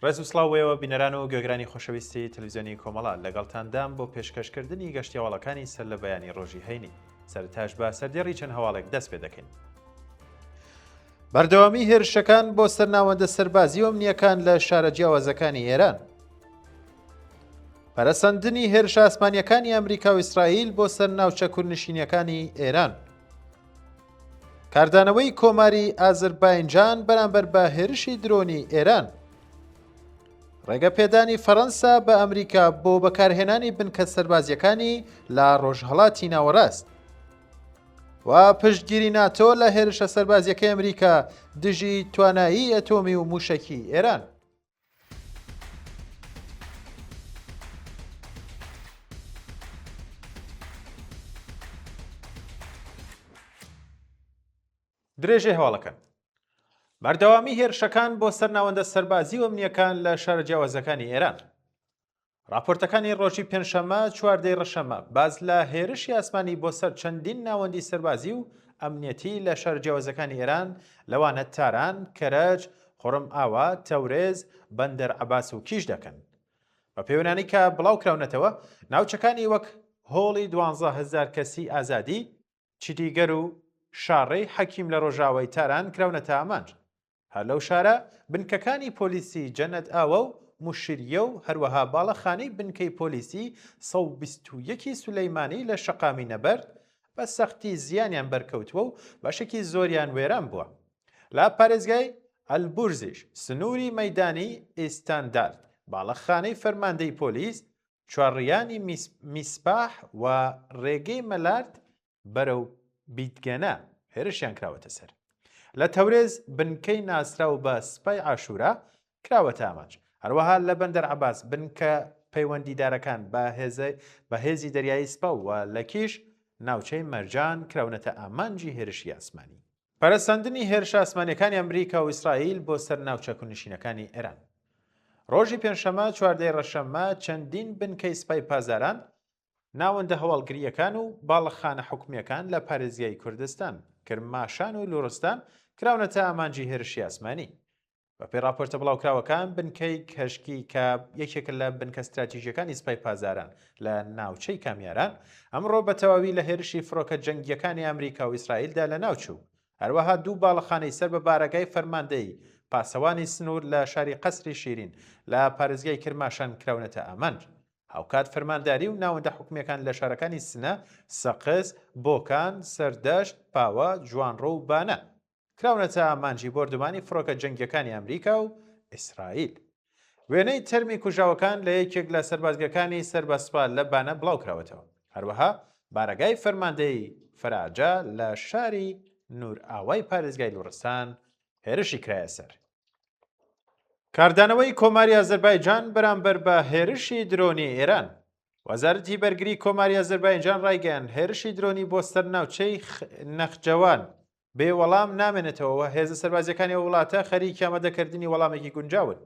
ڕێز و سڵاوەوە بینەران و گوێگرانی خۆشەویستی تەلەڤیزیۆنی کۆمەڵە لەگەڵتاندام بۆ پێشکەشکردنی گەشتی هەواڵەکانی سەر لە بەیانی ڕۆژی هەینی سەرتاش بە سەردێڕی چەند هەواڵێک دەست پێ دەکەین. بەردەوامی هێرشەکان بۆ سەرناوەندە سەربازی و ئەمنیەکان لە شارە جیاوازەکانی ئێران. پەرەسەندنی هێرشە ئاسمانیەکانی ئەمریکا و ئیسرائیل بۆ سەر ناوچە کوردنشینیەکانی ئێران. کاردانەوەی کۆماری ئازەربایجان بەرامبەر بە هێرشی درۆنی ئێران. ڕێگەپێدانی فەڕەنسا بە ئەمریکا بۆ بەکارهێنانی بنکە سەربازیەکانی لە ڕۆژهەڵاتی ناوەڕاست و پشتگیری ناتۆ لە هێرشە سەربازیەکەی ئەمریکا دژی توانایی ئەتۆمی و موشەکی ئێران. درێژەی هەواڵەکان بەردەوامی هێرشەکان بۆ سەرناوەندە سەربازی و ئەمنیەکان لە شارە جیاوازەکانی ئێران. راپۆرتەکانی ڕۆژی پێنجشەممە چواردەی ڕەشەمە باز لە هێرشی ئاسمانی بۆ سەر چەندین ناوەندی سەربازی و ئەمنیەتی لە شارە جیاوازەکانی ئێران لەوانە تاران، کەرەج، خۆڕم ئاوا، تەورێز، بەندەر عەباس و کیش دەکەن. بە پەیوەندی کە بڵاوکراونەتەوە ناوچەکانی وەک هۆڵی 12,000 کەسی ئازادی، چیتیگەر و شاڕەی حەکیم لە ڕۆژاوای تاران کراونەتە ئامانج. هەر لەو شارە بنکەکانی پۆلیسی جەنەت ئاوە و موشریە و هەروەها باڵەخانەی بنکەی پۆلیسی 121 سولەیمانی لە شەقامی نەبەرد بە سەختی زیانیان بەرکەوتووە و بەشێکی زۆریان وێران بووە. لە پارێزگای ئەلبورزیش سنووری مەیدانی ئیستاندارد، باڵەخانەی فەرماندەی پۆلیس، چوارڕیانی میسباح و ڕێگەی مەلارد بەرەو بیتگەنە هێرشیان کراوەتە سەر. لە تەورێز بنکەی ناسراو بە سپای عاشورا کراوەتە ئامانج. هەروەها لە بەندەر عەباس بنکە پەیوەندیدارەکان بە هێزی دەریایی سپا و لە کیش ناوچەی مەرجان کراونەتە ئامانجی هێرشی ئاسمانی. پەرەسەندنی هێرشە ئاسمانیەکانی ئەمریکا و ئیسرائیل بۆ سەر ناوچە کوردنشینەکانی ئێران. ڕۆژی پێنجشەممە چواردەی ڕەشەممە چەندین بنکەی سپای پازاران، ناوەندە هەواڵگریەکان و باڵەخانە حکومیەکان لە پارێزگای کوردستان، کرماشان و لوڕستان کراونەتە ئامانجی هێرشی ئاسمانی. بە پێی راپۆرتە بڵاوکراوەکان بنکەی کەشکی کە یەکێکە لە بنکە استراتیژیەکانی سپای پازاران لە ناوچەی کامیاران ئەمڕۆ بە تەواوی لە هێرشی فڕۆکە جەنگیەکانی ئەمریکا و ئیسرائیلدا لە ناوچوو. هەروەها دوو باڵەخانەی سەر بە بارەگای فەرماندەی پاسەوانی سنوور لە شاری قەسری شیرین لە پارێزگای کرماشان کراونەتە ئامانج. هاوکات فەرمانداری و ناوەندە حکومیەکان لە شارەکانی سنە، سەقز، بۆکان، سەردەشت، پاوە، جوانڕۆ و بانە کراونەتە ئامانجی بۆردومانی فڕۆکە جەنگیەکانی ئەمریکا و ئیسرائیل. وێنەی تەرمی کوژاوەکان لە یەکێک لە سەربازگەکانی سەربەسپال لە بانە بڵاوکراوەتەوە. هەروەها بارەگای فەرماندەی فەراجا لە شاری نور ئاوای پارێزگای لوڕستان هێرشی کرایە سەر. کاردانەوەی کۆماری ئازەربایجان بەرامبەر بە هێرشی درۆنی ئێران. وەزارەتی بەرگری کۆماری ئازەربایجان ڕایگەیاند هێرشی درۆنی بۆ سەر ناوچەی نەخجەوان بێ وەڵام نامێنێتەوە و هێزە سەربازیەکانی وڵاتە خەریکی ئامادەکردنی وەڵامێکی گونجاون.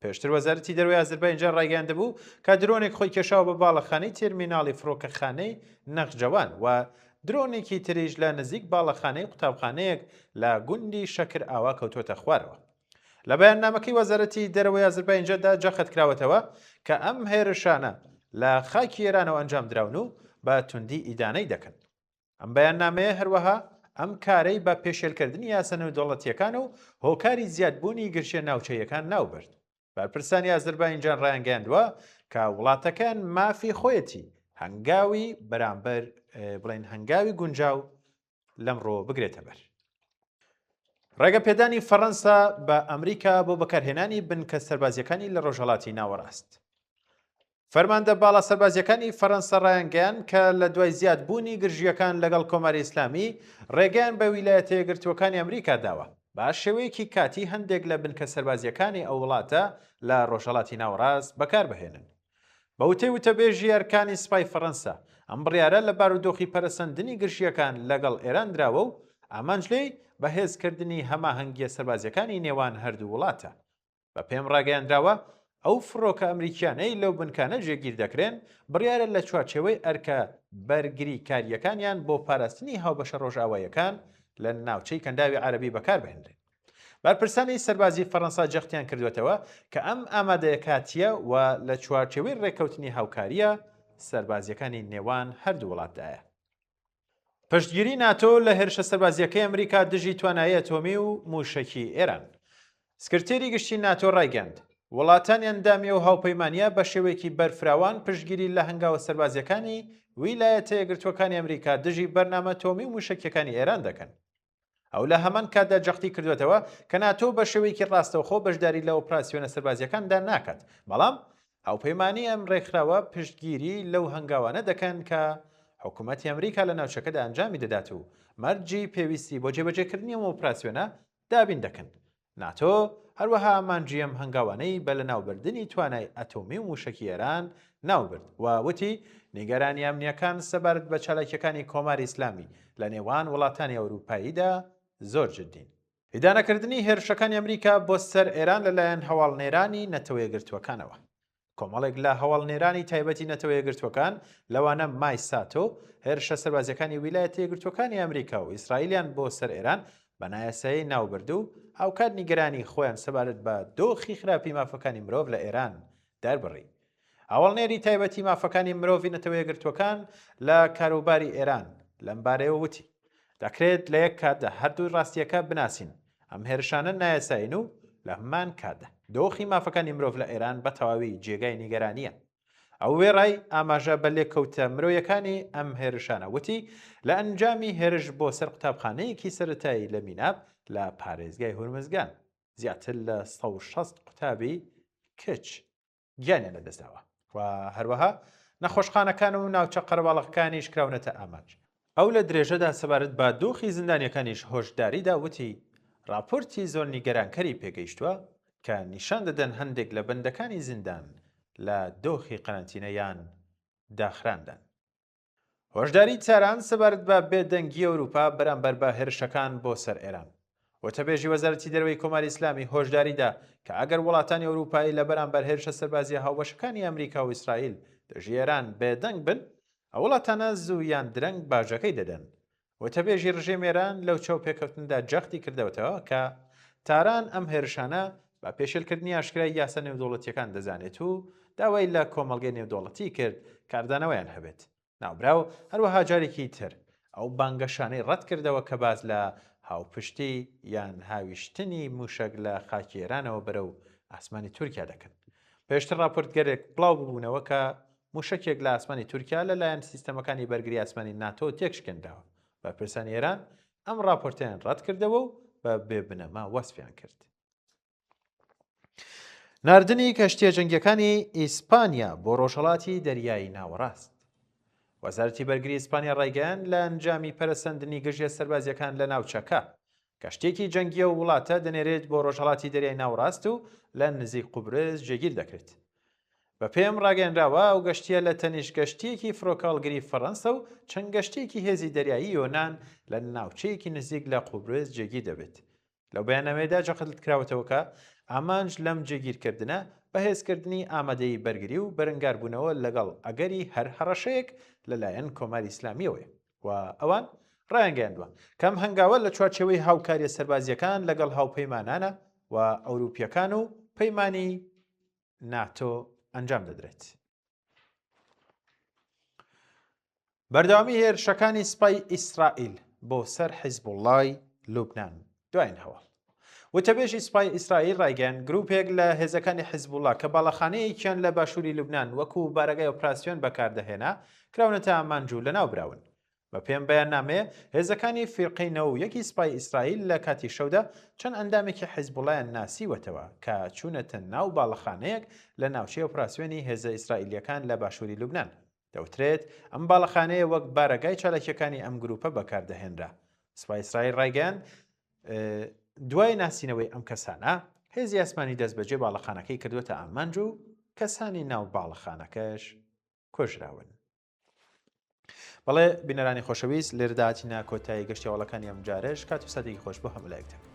پێشتر وەزارەتی دەرەوەی ئازەربایجان ڕایگەیاندەبوو کە درۆنێک خۆی کێشاوە بە باڵەخانەی تێرمیناڵی فڕۆکەخانەی نەخجەوان و درۆنێکی تریش لە نزیک باڵەخانەی قوتابخانەیەک لە گوندی شەکر ئاوا کەوتۆتە خوارەوە. لە بەیاننامەکەی وەزارەتی دەرەوەی ئازەربایجاندا جەخت کراوەتەوە کە ئەم هێرشانە لە خاکی ئێرانەوە ئەنجام دراون و بە توندی ئیدانەی دەکەن. ئەم بەیاننامەیە هەروەها ئەم کارەی بە پێشێلکردنی یاسەنە و دەوڵەتیەکان و هۆکاری زیادبوونی گرشە ناوچەیەکان ناوبرد. بەرپرسانی ئازەربایجان ڕایانگەیاندووە کە وڵاتەکان مافی خۆیەتی هەنگاوی بەرامبەر بڵێن هەنگاوی گونجاو لەمڕۆ بگرێتە بەر. ڕێگەپێدانی فەڕەنسا بە ئەمریکا بۆ بەکارهێنانی بنکە سەربازیەکانی لە ڕۆژهەڵاتی ناوەڕاست. فەرماندە باڵا سەربازیەکانی فەڕەنسا ڕایانگەیان کە لە دوای زیادبوونی گرژیەکان لەگەڵ کۆماری ئیسلامی ڕێگەیان بە ویلایەتە یەکگرتووەکانی ئەمریکا داوە بە شێوەیەکی کاتی هەندێک لە بنکە سەربازیەکانی ئەو وڵاتە لە ڕۆژهەڵاتی ناوەڕاست بەکاربهێنن. بە وتەی وتەبێژی ئەرکانی سپای فەڕەنسا ئەم بڕیارە لە بارودۆخی پەرەسەندنی گرژیەکان لەگەڵ ئێران دراوە و ئامانج لێی بەهێزکردنی هەماهەنگیە سەربازیەکانی نێوان هەردوو وڵاتە. بە پێم ڕاگەیاندراوە ئەو فڕۆکە ئەمریکیانەی لەو بنکانە جێگیر دەکرێن بڕیارە لە چوارچێوەی ئەرکە بەرگری کاریەکانیان بۆ پاراستنی هاوبەشە ڕۆژئاواییەکان لە ناوچەی کەنداوی عەرەبی بەکاربهێنرێن. بەرپرسانی سەربازی فەڕەنسا جەختیان کردوێتەوە کە ئەم ئامادەیەکاتیە و لە چوارچێوەی ڕێکەوتنی هاوکاریە سەربازیەکانی نێوان هەردوو وڵاتدایە. پشتگیری ناتۆ لە هێرشە سەربازیەکەی ئەمریکا دژی توانایی ئەتۆمی و موشەکی ئێران. سکرتێری گشتی ناتۆ ڕایگەاند وڵاتانی ئەندامیە و هاوپەیمانیە بە شێوەیەکی بەرفراوان پشتگیری لە هەنگاوە سەربازیەکانی ویلایەتە یەکگرتووەکانی ئەمریکا دژی بەرنامە تۆمی و موشەکیەکانی ئێران دەکەن. ئەو لە هەمان کاتدا جەختی کردوێتەوە کە ناتۆ بە شێوەیەکی ڕاستەوخۆ بەشداری لە ئۆپراسیۆنە سەربازیەکاندا ناکات، بەڵام هاوپەیمانی ئەم ڕێکخراوە پشتگیری لەو هەنگاوانە دەکەن کە حکوومەتی ئەمریکا لە ناوچەکەدا ئەنجامی دەدات و مەرجی پێویستی بۆ جێبەجێکردنی ئەم ئۆپراسیۆنە دابین دەکەن. ناتۆ هەروەها ئامانجی ئەم هەنگاوانەی بە لەناوبردننی توانای ئەتۆمی و موشەکی ئێران ناوبرد و وتی نیگەرانی ئەمنیەکان سەبارەت بە چالاکیەکانی کۆماری ئیسلامی لە نێوان وڵاتانی ئەوروپاییدا زۆر جددین. هیدانەکردنی هێرشەکانی ئەمریکا بۆ سەر ئێران لەلایەن هەواڵنێرانی نەتەوە یەکگرتووەکانەوە. کۆمەڵێک لە هەواڵنێرانی تایبەتی نەتەوە یەکگرتووەکان لەوانە مای ساتۆ هێرشە سەربازیەکانی ویلایەتە یەکگرتووەکانی ئەمریکا و ئیسرائیلیان بۆ سەر ئێران بە نایاسایی ناوبرد و هاوکات نیگەرانی خۆیان سەبارەت بە دۆخی خراپی مافەکانی مرۆڤ لە ئێران دەربڕی. هەواڵنێری تایبەتی مافەکانی مرۆڤی نەتەوە یەکگرتووەکان لە کاروباری ئێران لەمبارەیەوە وتی دەکرێت لە یەک کاتدا هەردوو ڕاستیەکە بناسین ئەم هێرشانە نایاساین و لە هەمان کاتدا دۆخی مافەکانی مرۆڤ لە ئێران بە تەواوی جێگای نیگەرانیە. ئەو وێڕای ئاماژە بە لێککەوتە مرۆیەکانی ئەم هێرشانە وتی لە ئەنجامی هێرش بۆ سەر قوتابخانەیەکی سەرەتایی لە میناب لە پارێزگای هورمزگان زیاتر لە 160 قوتابی کچ گیانیان لەدەستداوە و هەروەها نەخۆشخانەکان و ناوچە قەرەباڵغەکانیش کراونەتە ئاماج. ئەو لە درێژەدا سەبارەت بە دۆخی زیندانیەکانیش هۆشداریدا وتی راپۆرتی زۆر نیگەرانکەری پێگەیشتووە کە نیشان دەدەن هەندێک لە بەندەکانی زیندان لە دۆخی قەرەنتینەیان داخراندان. هۆشداری چاران سەبارەت بە بێدەنگی ئەوروپا بەرامبەر بە هێرشەکان بۆ سەر ئێران. وتەبێژی وەزارەتی دەرەوەی کۆماری ئیسلامی هۆشداریدا کە ئەگەر وڵاتانی ئەوروپایی لە بەرامبەر هێرشە سەربازی هاوبەشەکانی ئەمریکا و ئیسرائیل دژی ئێران بێدەنگ بن، ئەو وڵاتانە زوو یان درەنگ باژەکەی دەدەن. وتەبێژی ڕژێم ئێران لەو چاو پێکەوتندا جەختی کردەوەتەوە کە تاران ئەم هێرشانە بە پێشێلکردنی ئاشکرای یاسە نێودوڵەتیەکان دەزانێت و داوای لە کۆمەڵگەی نێودوڵەتی کرد کاردانەوەیان هەبێت. ناوبراو هەروەها جارێکی تر ئەو بانگەشانەی ڕەت کردەوە کە باز لە هاوپشتی یان هاویشتنی موشک لە خاکی ئێرانەوە بەرەو ئاسمانی تورکیا دەکەن. پێشتر راپۆرتگەرێک بڵاو ببوونەوە کە موشکێک لە ئاسمانی تورکیا لەلایەن سیستەمەکانی بەرگری ئاسمانی ناتۆ تێکشکێنداوە. بەرپرسانی ئێران ئەم راپۆرتیان ڕەت کردەوە و بە بێبنەما وەسفیان کرد. ناردنی کەشتیە جەنگیەکانی ئیسپانیا بۆ ڕۆژهەڵاتی دەریایی ناوەڕاست. وەزارەتی بەرگری ئیسپانیا ڕایگەیاند لە ئەنجامی پەرەسەندنی گەشتیە سەربازیەکان لە ناوچەکە کەشتێکی جەنگیە و وڵاتە دەنێرێت بۆ ڕۆژهەڵاتی دەریای ناوەڕاست و لە نزیک قوبرس جێگیر دەکرێت. بە پێم ڕاگەیاندراوە ئەو گەشتیە لە تەنیشت گەشتیەکی فرۆکەڵگری فەڕەنسا و چەند گەشتێکی هێزی دەریایی یۆنان لە ناوچەیەکی نزیک لە قوبرس جێگیر دەبێت. لەو بەیاننامەیەدا جەخت کراوەتەوە کە ئامانج لەم جێگیرکردنە بەهێزکردنی ئامادەی بەرگری و بەرەنگاربوونەوە لەگەڵ ئەگەری هەر هەڕەشەیەک لەلایەن کۆماری ئیسلامیەوەیە و ئەوان ڕایانگەیاندووە کەم هەنگاوە لە چوارچێوەی هاوکاریە سەربازیەکان لەگەڵ هاوپەیمانانە و ئەوروپیەکان و پەیمانی ناتۆ ئەنجام دەدرێت. بەردەوامی هێرشەکانی سوپای ئیسرائیل بۆ سەر حیزبوڵڵای لوبنان دوایین هەواڵ. وتەبێژی سوپای ئیسرائیل ڕایگەیاند گروپێک لە هێزەکانی حیزبوڵڵا کە باڵەخانەیەکیان لە باشووری لوبنان وەکو بارگای ئۆپراسیۆن بەکاردەهێنا کراونەتە ئامانج و لەناوبراون. بە پێم بەیاننامەیە هێزەکانی فیرقەی 9 سوپای ئیسرائیل لە کاتی شەودا چەند ئەندامێکی حیزبوڵڵایان ناسیوەتەوە کە چوونەتە ناو باڵەخانەیەک لە ناوچەی ئۆپراسیۆنی هێزە ئیسرائیلیەکان لە باشووری لوبنان. دەوترێت ئەم باڵەخانەیە وەک بارگای چالاکیەکانی ئەم گروپە بەکاردەهێنرا. سوپای ئیسرائیل ڕایگەیاند دوای ناسینەوەی ئەم کەسانە هێزی ئاسمانی دەستبەجێ باڵەخانەکەی کردوێتە ئامانج و کەسانی ناو باڵەخانەکەش کوژراون. بەڵێ بینەرانی خۆشەویست لێرەدا هاتینە کۆتایی گەشتیاوەڵەکانی ئەم جارێش کات و ساتێکی خۆش بۆ هەموو لایەکتان.